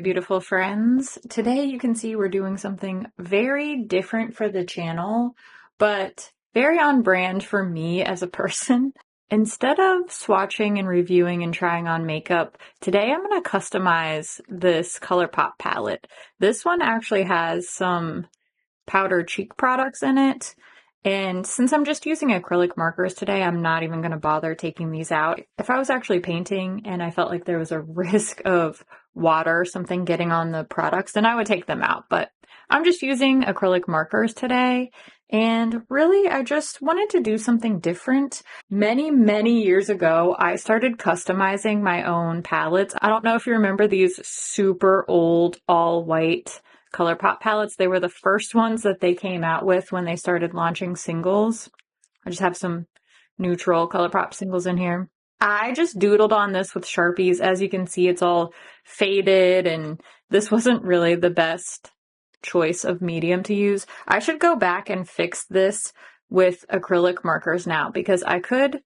beautiful friends. Today you can see we're doing something very different for the channel, but very on brand for me as a person. Instead of swatching and reviewing and trying on makeup, today I'm going to customize this ColourPop palette. This one actually has some powder cheek products in it. And since I'm just using acrylic markers today, I'm not even going to bother taking these out. If I was actually painting and I felt like there was a risk of water or something getting on the products, then I would take them out. But I'm just using acrylic markers today. And really, I just wanted to do something different. Many years ago, I started customizing my own palettes. I don't know if you remember these super old all white ColourPop palettes. They were the first ones that they came out with when they started launching singles. I just have some neutral ColourPop singles in here. I just doodled on this with Sharpies. As you can see, it's all faded, and this wasn't really the best choice of medium to use. I should go back and fix this with acrylic markers now, because I could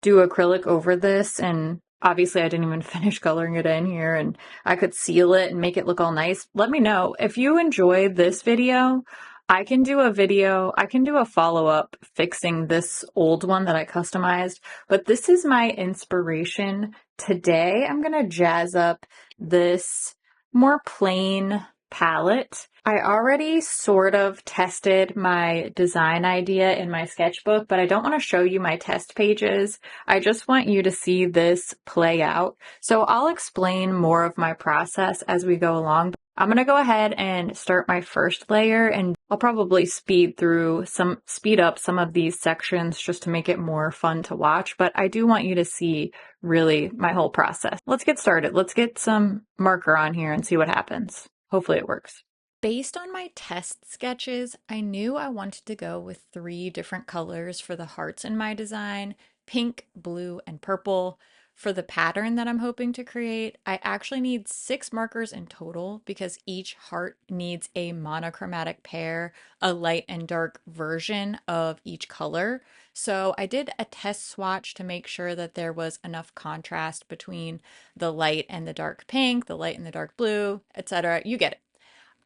do acrylic over this, and obviously I didn't even finish coloring it in here, and I could seal it and make it look all nice. Let me know if you enjoy this video. I can do a follow-up fixing this old one that I customized, but this is my inspiration. Today I'm gonna jazz up this more plain palette. I already sort of tested my design idea in my sketchbook, but I don't want to show you my test pages. I just want you to see this play out. So I'll explain more of my process as we go along. I'm going to go ahead and start my first layer, and I'll probably speed up some of these sections just to make it more fun to watch, but I do want you to see really my whole process. Let's get started. Let's get some marker on here and see what happens. Hopefully it works. Based on my test sketches, I knew I wanted to go with 3 different colors for the hearts in my design: pink, blue, and purple. For the pattern that I'm hoping to create, I actually need 6 markers in total because each heart needs a monochromatic pair, a light and dark version of each color. So I did a test swatch to make sure that there was enough contrast between the light and the dark pink, the light and the dark blue, etc. You get it.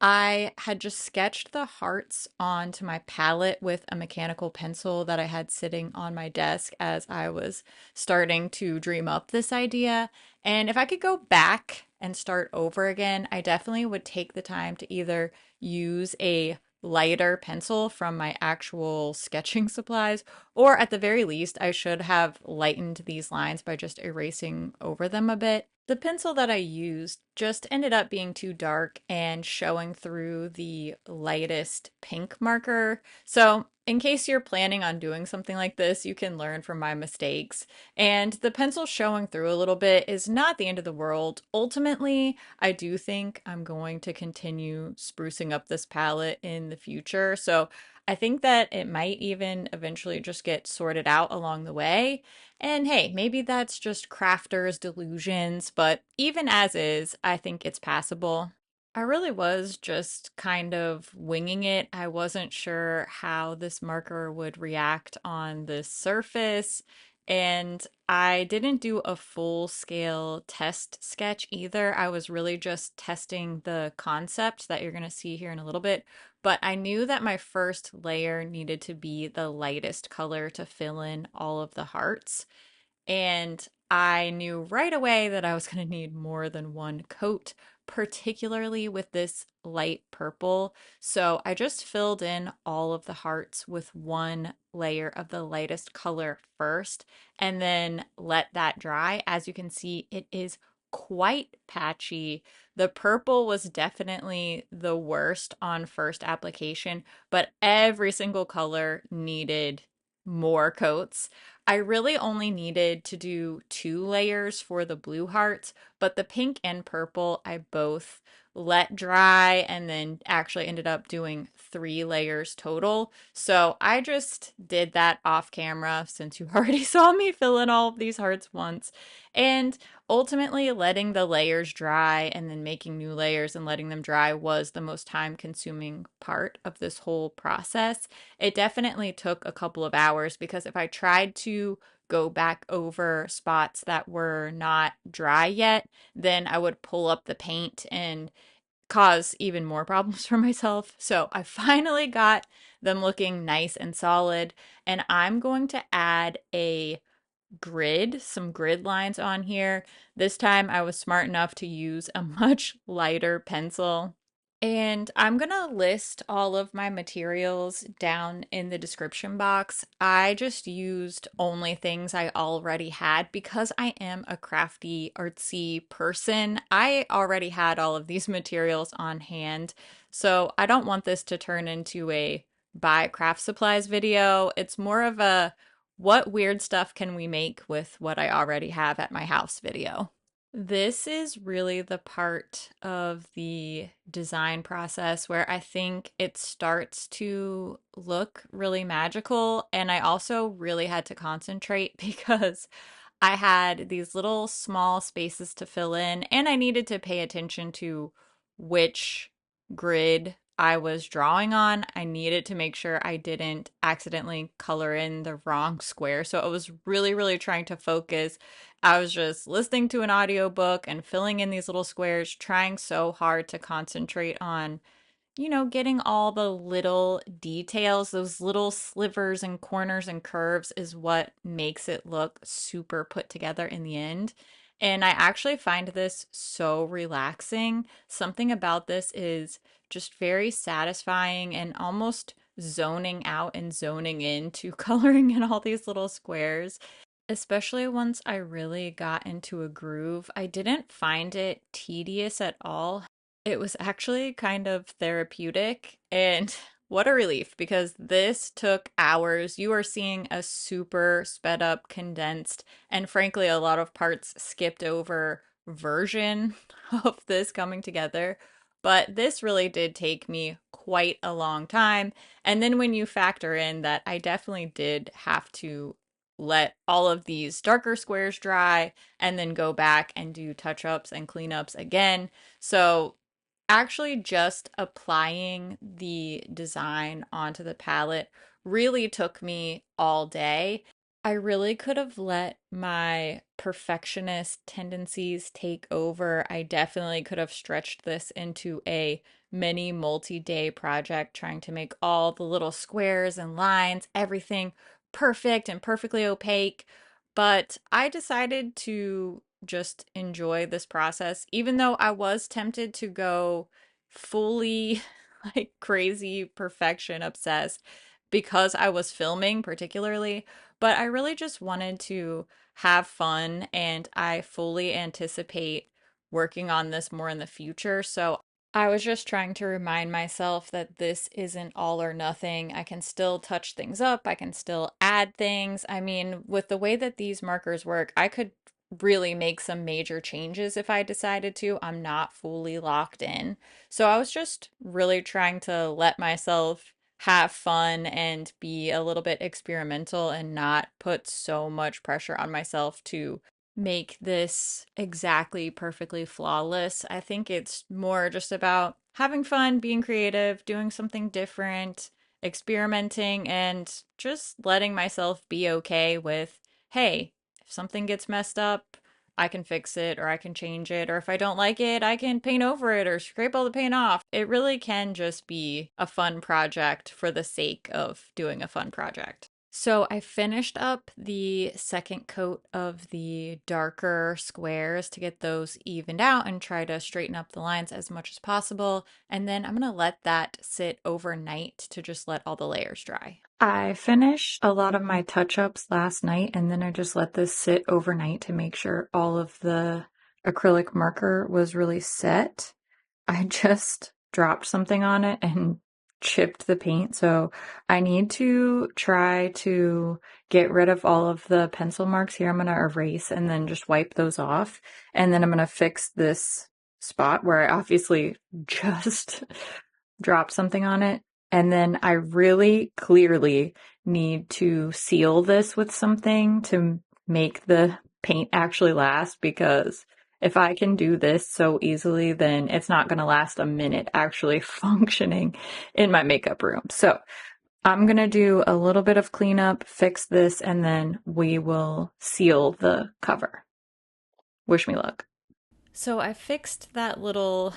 I had just sketched the hearts onto my palette with a mechanical pencil that I had sitting on my desk as I was starting to dream up this idea. And if I could go back and start over again, I definitely would take the time to either use a lighter pencil from my actual sketching supplies, or at the very least, I should have lightened these lines by just erasing over them a bit. The pencil that I used just ended up being too dark and showing through the lightest pink marker. So in case you're planning on doing something like this, you can learn from my mistakes. And the pencil showing through a little bit is not the end of the world. Ultimately, I do think I'm going to continue sprucing up this palette in the future. So I think that it might even eventually just get sorted out along the way. And hey, maybe that's just crafters' delusions, but even as is, I think it's passable. I really was just kind of winging it. I wasn't sure how this marker would react on this surface, and I didn't do a full scale test sketch either. I was really just testing the concept that you're going to see here in a little bit, but I knew that my first layer needed to be the lightest color to fill in all of the hearts. And I knew right away that I was going to need more than one coat, particularly with this light purple. So I just filled in all of the hearts with one layer of the lightest color first, and then let that dry. As you can see, it is quite patchy. The purple was definitely the worst on first application, but every single color needed more coats. I really only needed to do 2 layers for the blue hearts, but the pink and purple I both let dry and then actually ended up doing 3 layers total. So I just did that off camera since you already saw me fill in all of these hearts once. And ultimately, letting the layers dry and then making new layers and letting them dry was the most time consuming part of this whole process. It definitely took a couple of hours because if I tried to go back over spots that were not dry yet, then I would pull up the paint and cause even more problems for myself. So I finally got them looking nice and solid, and I'm going to add some grid lines on here. This time I was smart enough to use a much lighter pencil. And I'm going to list all of my materials down in the description box. I just used only things I already had because I am a crafty, artsy person. I already had all of these materials on hand, so I don't want this to turn into a buy craft supplies video. It's more of a what weird stuff can we make with what I already have at my house video. This is really the part of the design process where I think it starts to look really magical. And I also really had to concentrate because I had these little small spaces to fill in, and I needed to pay attention to which grid I was drawing on. I needed to make sure I didn't accidentally color in the wrong square. So I was really, really trying to focus. I was just listening to an audiobook and filling in these little squares, trying so hard to concentrate on getting all the little details, those little slivers and corners and curves is what makes it look super put together in the end. And I actually find this so relaxing. Something about this is just very satisfying and almost zoning out and zoning into coloring in all these little squares. Especially once I really got into a groove, I didn't find it tedious at all. It was actually kind of therapeutic, and what a relief because this took hours. You are seeing a super sped up, condensed, and frankly, a lot of parts skipped over version of this coming together. But this really did take me quite a long time. And then when you factor in that I definitely did have to let all of these darker squares dry and then go back and do touch-ups and cleanups again. So actually just applying the design onto the palette really took me all day. I really could have let my perfectionist tendencies take over. I definitely could have stretched this into a mini multi-day project trying to make all the little squares and lines, everything perfect and perfectly opaque. But I decided to just enjoy this process, even though I was tempted to go fully like crazy perfection obsessed because I was filming particularly, but I really just wanted to have fun and I fully anticipate working on this more in the future. So I was just trying to remind myself that this isn't all or nothing. I can still touch things up, I can still add things. I mean, with the way that these markers work, I could really make some major changes if I decided to. I'm not fully locked in. So I was just really trying to let myself have fun and be a little bit experimental and not put so much pressure on myself to make this exactly perfectly flawless. I think it's more just about having fun, being creative, doing something different, experimenting, and just letting myself be okay with, hey, if something gets messed up, I can fix it or I can change it. Or if I don't like it, I can paint over it or scrape all the paint off. It really can just be a fun project for the sake of doing a fun project. So I finished up the second coat of the darker squares to get those evened out and try to straighten up the lines as much as possible. And then I'm going to let that sit overnight to just let all the layers dry. I finished a lot of my touch-ups last night and then I just let this sit overnight to make sure all of the acrylic marker was really set. I just dropped something on it and chipped the paint. So I need to try to get rid of all of the pencil marks here. I'm going to erase and then just wipe those off. And then I'm going to fix this spot where I obviously just dropped something on it. And then I really clearly need to seal this with something to make the paint actually last, because if I can do this so easily, then it's not going to last a minute actually functioning in my makeup room. So I'm gonna do a little bit of cleanup, fix this, and then we will seal the cover. Wish me luck. So I fixed that little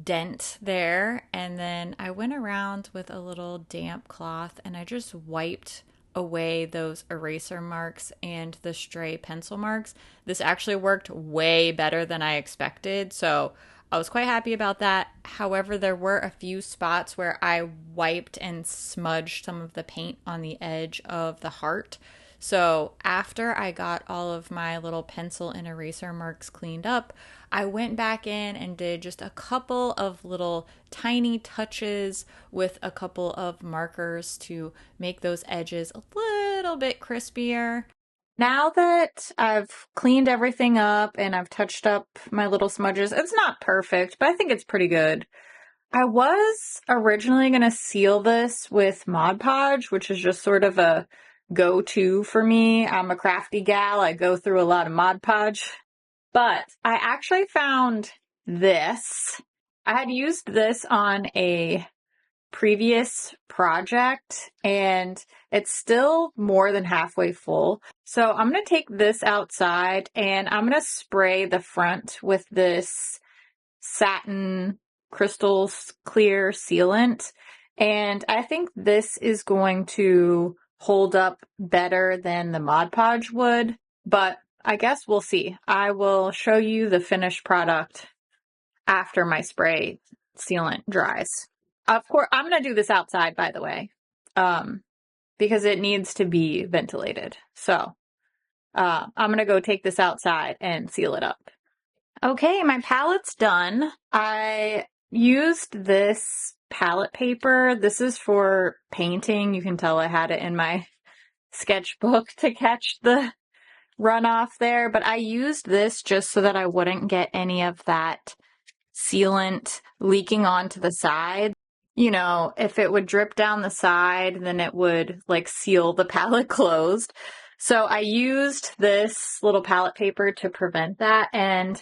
dent there, and then I went around with a little damp cloth and I just wiped away those eraser marks and the stray pencil marks. This actually worked way better than I expected, so I was quite happy about that. However, there were a few spots where I wiped and smudged some of the paint on the edge of the heart. So after I got all of my little pencil and eraser marks cleaned up, I went back in and did just a couple of little tiny touches with a couple of markers to make those edges a little bit crispier. Now that I've cleaned everything up and I've touched up my little smudges, it's not perfect, but I think it's pretty good. I was originally going to seal this with Mod Podge, which is just sort of a go-to for me. I'm a crafty gal. I go through a lot of Mod Podge. But I actually found this. I had used this on a previous project and it's still more than halfway full. So I'm going to take this outside and I'm going to spray the front with this satin crystal clear sealant. And I think this is going to hold up better than the Mod Podge would, but I guess we'll see. I will show you the finished product after my spray sealant dries. Of course, I'm going to do this outside, by the way, because it needs to be ventilated. So I'm going to go take this outside and seal it up. Okay, my palette's done. I used this palette paper. This is for painting. You can tell I had it in my sketchbook to catch the runoff there, but I used this just so that I wouldn't get any of that sealant leaking onto the side. You know, if it would drip down the side, then it would like seal the palette closed. So I used this little palette paper to prevent that, and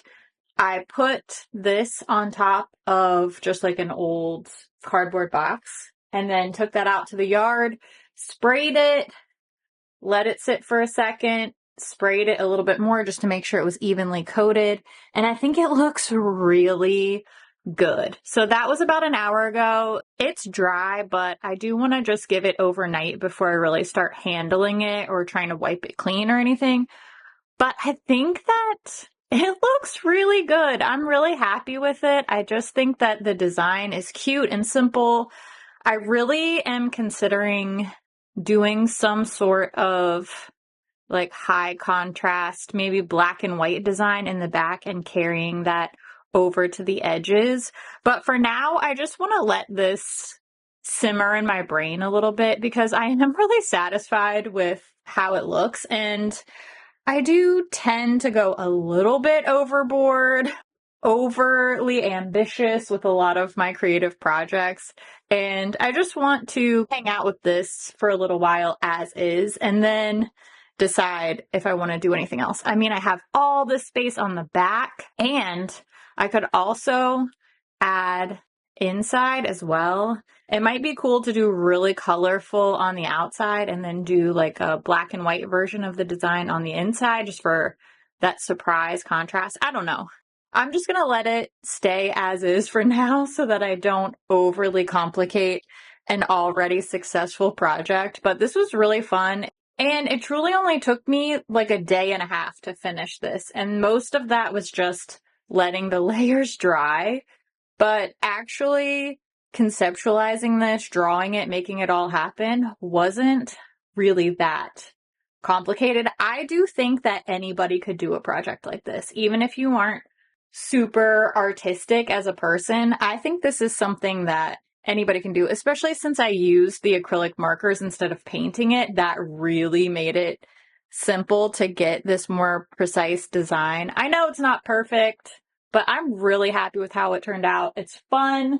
I put this on top of just like an old cardboard box and then took that out to the yard, sprayed it, let it sit for a second, sprayed it a little bit more just to make sure it was evenly coated. And I think it looks really good. So that was about an hour ago. It's dry, but I do want to just give it overnight before I really start handling it or trying to wipe it clean or anything. But I think that it looks really good. I'm really happy with it. I just think that the design is cute and simple. I really am considering doing some sort of like high contrast, maybe black and white design in the back and carrying that over to the edges. But for now, I just want to let this simmer in my brain a little bit because I am really satisfied with how it looks. And I do tend to go a little bit overboard, overly ambitious with a lot of my creative projects. And I just want to hang out with this for a little while as is and then decide if I want to do anything else. I mean, I have all this space on the back and I could also add inside as well. It might be cool to do really colorful on the outside and then do like a black and white version of the design on the inside just for that surprise contrast. I don't know. I'm just going to let it stay as is for now so that I don't overly complicate an already successful project. But this was really fun. And it truly only took me like a day and a half to finish this. And most of that was just letting the layers dry. But actually conceptualizing this, drawing it, making it all happen wasn't really that complicated. I do think that anybody could do a project like this, even if you aren't super artistic as a person. I think this is something that anybody can do, especially since I used the acrylic markers instead of painting it. That really made it simple to get this more precise design. I know it's not perfect, but I'm really happy with how it turned out. It's fun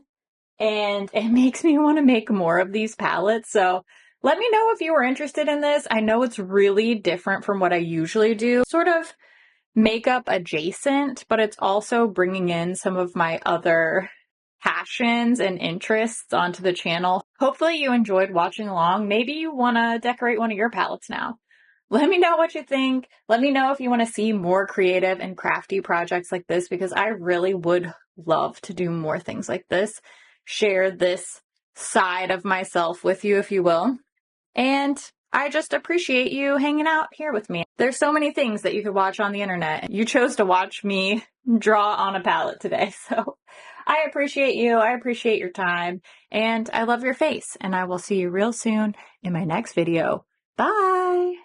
and it makes me want to make more of these palettes. So let me know if you were interested in this. I know it's really different from what I usually do, sort of makeup adjacent, but it's also bringing in some of my other passions and interests onto the channel. Hopefully you enjoyed watching along. Maybe you want to decorate one of your palettes now. Let me know what you think. Let me know if you want to see more creative and crafty projects like this, because I really would love to do more things like this. Share this side of myself with you, if you will. And I just appreciate you hanging out here with me. There's so many things that you could watch on the internet. You chose to watch me draw on a palette today, so I appreciate you. I appreciate your time, and I love your face, and I will see you real soon in my next video. Bye!